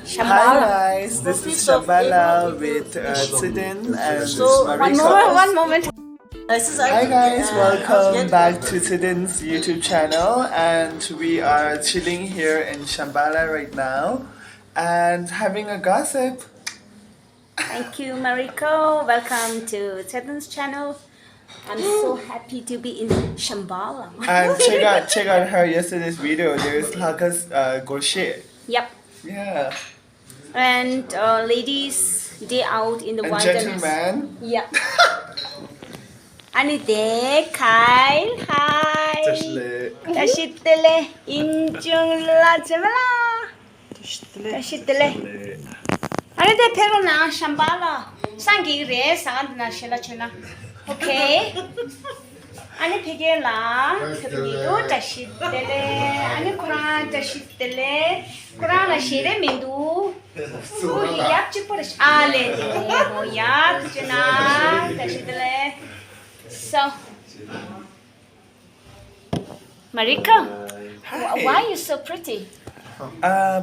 Shambhala. guys, this is Shambhala with Tidin and So Mariko. one moment. Hi guys, welcome back to Tidin's YouTube channel, and we are chilling here in Shambhala right now and having a gossip. Thank you, Mariko. Welcome to Chetan's channel. I'm so happy to be in Shambhala. And check out her yesterday's video. There's Lakas Goshe. Yep. Yeah. And ladies, day out in the And wilderness. gentleman. Yeah. Ani de Kyle. Hi. Tashitele. Injungla Jamala. Tashitele. Ani de Perona Shambhala. Sangi re sandna shelachuna. Okay. Ani pigela. Tabido tashitele. Ani Quran tashitele. Quran la shire mindu. Yap chiporish. Ale de ho yap juna tashitele. So, Marika, why are you so pretty?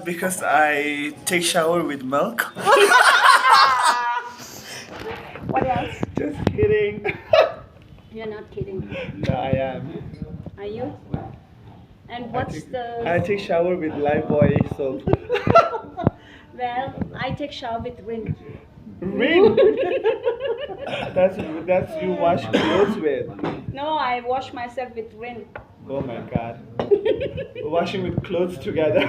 Because I take shower with milk. What else? Just kidding. You're not kidding. No, I am. Are you? And what's the... I take shower with Lifebuoy soap. Well, I take shower with Rin. Rin? that's you wash clothes with. No, I wash myself with Rin. Oh my god. Washing with clothes together.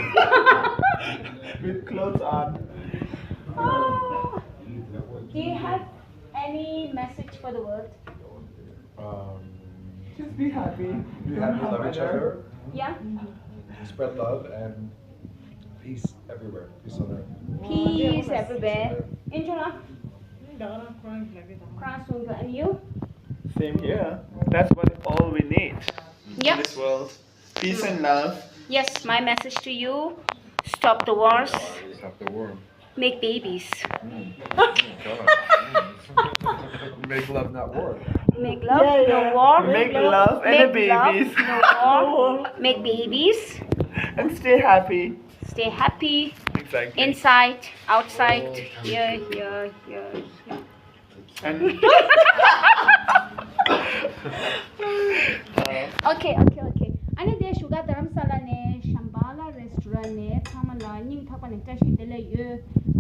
With clothes on. Oh. Do you have any message for the world? Just be happy. Be happy, love each other, Yeah? spread love, and peace everywhere. Peace on earth. Peace everywhere. Angela? And you? Same here. That's what all we need in Yeah. this world. Peace and love. Yes, my message to you, stop the wars, Stop the war. make babies. Make love, not war. Make love, no war. Make love and Make love, babies. no war. Make babies. And stay happy. Stay happy. Exactly. Inside, outside, here. And Okay. Ani de sugar dharamsala ne Shambhala restaurant ne thamala ning thapa ne tashi dele ye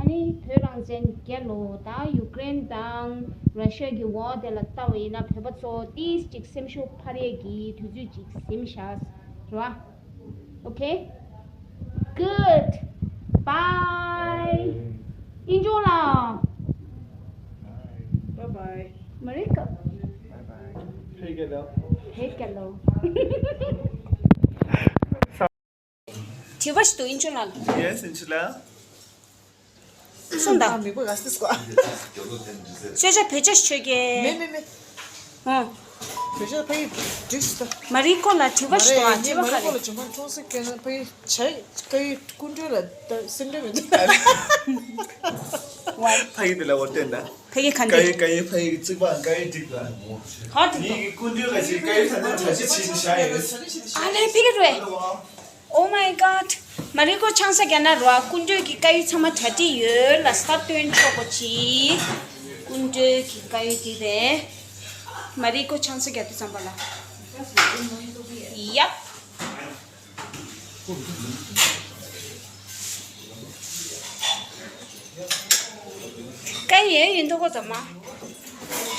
ani thorang zen gelo da Ukraine dang Russia gi war de la tawi na pheba so ti stick sim shu phare gi thuju ji sim shas right? Okay, good, bye. Enjoy la. bye bye. Marika. Bye bye. Hey, get up. Hey, hello. Tivas tu enjoy la. Yes, inshallah. Sonda. 미국 갔을 거야. 제자 배제시 저게. 네네네. 어. 그래서 거의 죽었어. 마리콜라 tivas tu 안 tivas 말을 가래. 정말 총색해서 거의 제 거의 군주라 생각이 Pay the level tender. 되게 간대. Pay Ziban, Guy Digger. 하 됐다. You could do as you guys and then touch it in shires. 아네 비게래. Oh my god. 마리코 창사 게나로아 군주 기까이 참아 타지 유 라스타 트윈 초코치. 군주 기까이 디데. 마리코 창사 게트 참발라. 얍. cái gì nhìn tôi có tầm mà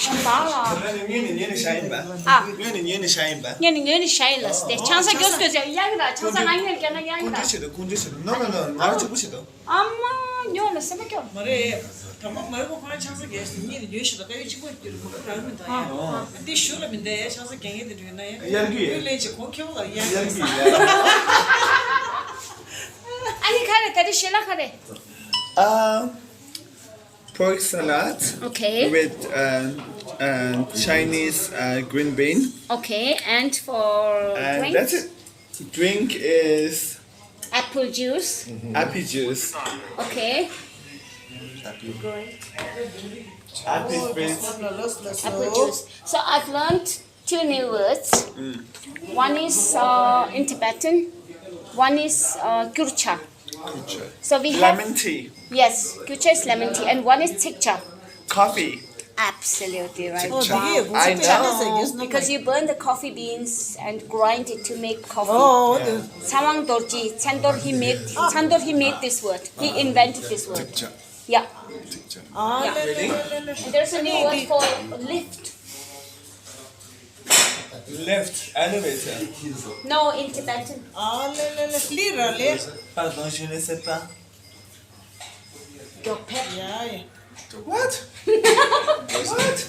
không bảo là You're shine back. à You're shine back. nhìn người này say là để chăng sao cái gì vậy là chăng sao anh cái này vậy là 군주시도. No. 나를 주부시도. amma nhớ là sao cái 말에 담아 말고 그냥 창석이 니는 유시도 거의 지고 있기로 그러면 다. 근데 쇼라면데 창석 경애들이 있나요? 연기. 레지 공켜가 이야. 연기. anh khai là cái là khai Pork salad okay with Chinese green bean. okay and for And drink that's it. Drink is apple juice apple juice. okay great Apple juice. apple juice so I've learned two new words one is in Tibetan one is kurcha So we have Lemon tea. yes, kucha is lemon tea, and one is tikcha. Coffee. Absolutely right. 어, 되게 I 공식적이었어. Because you burn the coffee beans and grind it to make coffee. 어, Sawang Dorji, Chandor he made this word. He invented this word. Yeah. 아, Yeah. 네네네네. And there's a new word for lift. Lift. Elevator. No, in Tibetan. 아, 네네네. 리라, 리. Pardon, je ne sais pas. Gopet. 야, 예. What? What?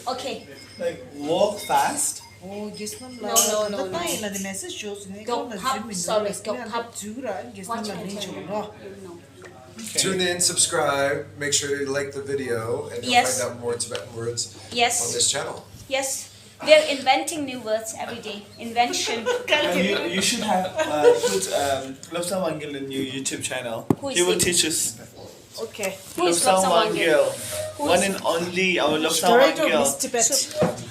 Okay. Like walk fast? 오, gis남 라. No, no, no. 나이 나 메시지 줬으니. Gopap, sorry, Gopap. 주라, gis남 라 내줘라. No. Tune in, subscribe, make sure you like the video, and you'll Yes. find out more Tibetan words on Yes. this channel. Yes. We're inventing new words every day. Invention. And you should have put Lobsa Wangil in your YouTube channel. Who is He will it? teach us. 오케이. Who is Lobsa Lobsa Wangil? Wangil. One and only our Lobsa Director of Wangil. Miss Tibet.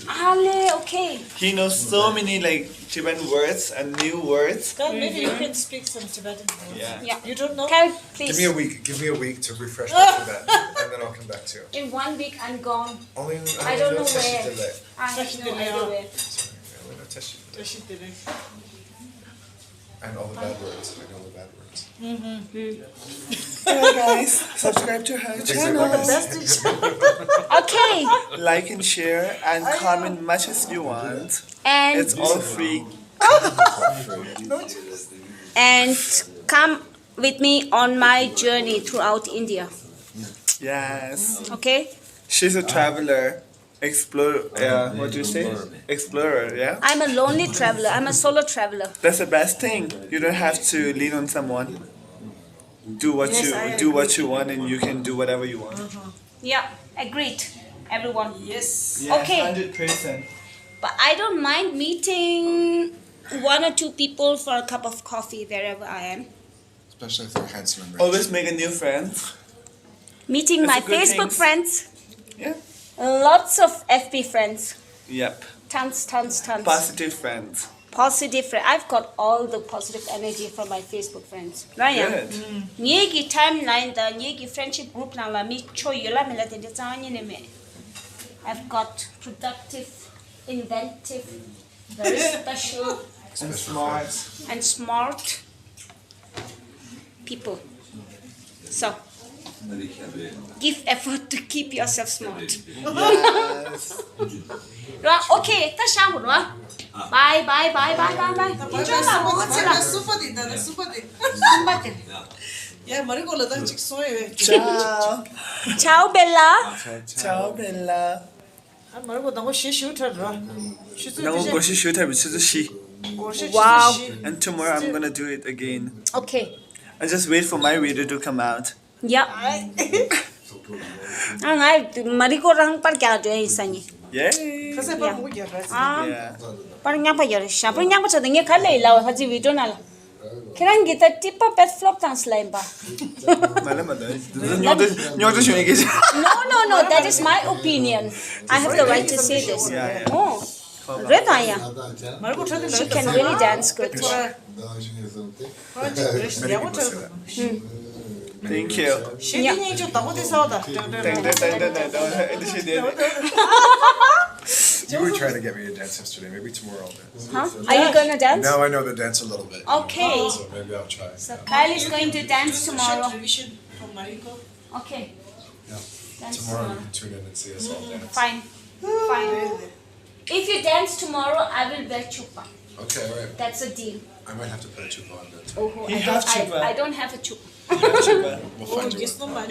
Ale, okay. He knows so many like Tibetan words and new words. God, maybe you can speak some Tibetan words. Yeah. Yeah. You don't know? Carol, Give please. me a week. Give me a week to refresh my Tibetan, and then I'll come back to you. In 1 week, I'm gone. Only I don't know test where. delay. I have no idea where. Only no test delay. 자식들이. And all the bad words. I know the bad words. Hey guys, subscribe to her channel. Okay. Like and share and comment much as you want. And It's all free. and come with me on my journey throughout India. Yes. Okay? She's a traveler. Explorer. What do you say? Explorer, yeah? I'm a lonely traveler. I'm a solo traveler. That's the best thing. You don't have to lean on someone. Do what you want, and you can do whatever you want. Yeah, agreed. Everyone. Yes. Yeah, Okay. 100%. But I don't mind meeting 1 or 2 people for a cup of coffee wherever I am. Especially if they're handsome and rich. Always make a new friend. Meeting That's my a good Facebook thing. friends. Yeah. Lots of FB friends. Yep. Tons. Positive friends. Positive friends. I've got all the positive energy from my Facebook friends. Right? Good. Nyegi timeline the nyegi friendship group na la mi cho yola mi la de tanya ne me. I've got productive, inventive, very special And smart. and smart people. So give effort to keep yourself smart. Yes. Rồi, okay, ta sang một rồi. Bye. 괜찮아, 먹었지라. 수퍼디다, 수퍼디. 야, 머리 걸러다 직소해. Ciao. Ciao Bella. Ciao, Bella. 아, 머리 걸다 거 시슈터라. Now we'll go to shoot her, which is a she. Wow. And tomorrow I'm gonna do it again. Okay. I just wait for my video to come out. Yeah. Ngay mari ko rang par kya jo isani. Yay! 가서 봐 보고 야. Yeah. Par nyang pa yor sha par nyang pa cha denge khale la ha ji video na la. Kerang kita tipa pet flop tang slime ba. Nhớ chuyện cái gì? No, that is my opinion. I have the right to say this. Yeah. Oh. Rất hay à. 말고 저기 She can really dance good. Thank you. 쉐딩이 좀 너무 대사하다. You were trying to get me to dance yesterday. Maybe tomorrow I'll dance. Huh? Are you gonna dance? Now I know the dance a little bit. Okay. So maybe I'll try. So Kyle is going to dance tomorrow. Television from Mariko. Okay. Dance Tomorrow tomorrow. you can tune in and see us all dance. Fine. If you dance tomorrow, I will wear chupa. Okay, all right. That's a deal. I might have to put a chupa on that too. Oh, You have chupa. I don't have a chupa. We'll find you Yes, no one. man.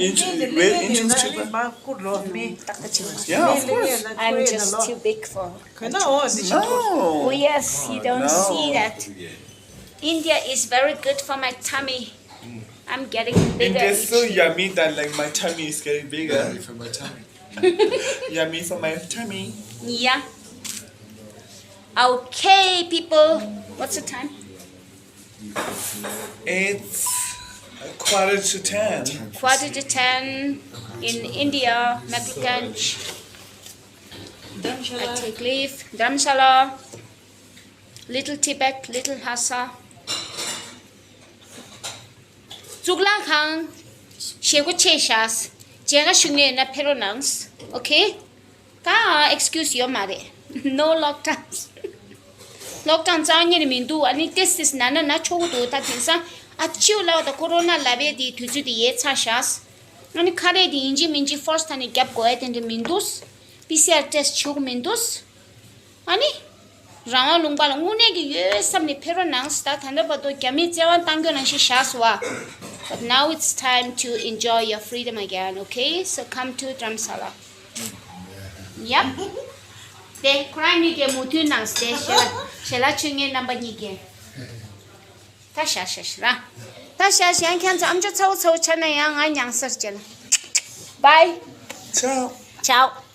Yeah, of course. I'm just too big for. No. Oh yes, you don't No. see that. India is very good for my tummy. I'm getting bigger. India's so each day. yummy that like my tummy is getting bigger. Ready for my tummy. Yummy for my tummy. Yeah. Okay, people. What's the time? It's 9:45. 9:45 in India, Mexicanch. I take leave. Dharamshala, Little Tibet, Little Hassa. Zuglang hang, shego cheshas, jega shungne na peronangs, okay? Ka excuse your mare. No lockdowns. Lockdown zang ni min du ani test is nana na chogu do ta tinsa achiu la da corona labe di tuju di ye cha shas. Ani khare di inji minji first ani gap go at in the mindus. PCR test chog mindus. Ani Rama lungba lungune gi ye samni peronang sta thanda bado kyami jawan tangyo nang shi shaswa. But now it's time to enjoy your freedom again, okay? So come to Dharamsala. Yep. De crime ni ge mutu nang ste shela chunge number ni ge. Ta sha la. Ta sha xian kan zam jo chou chou chana yang an yang ser chen. Bye. Ciao. Ciao.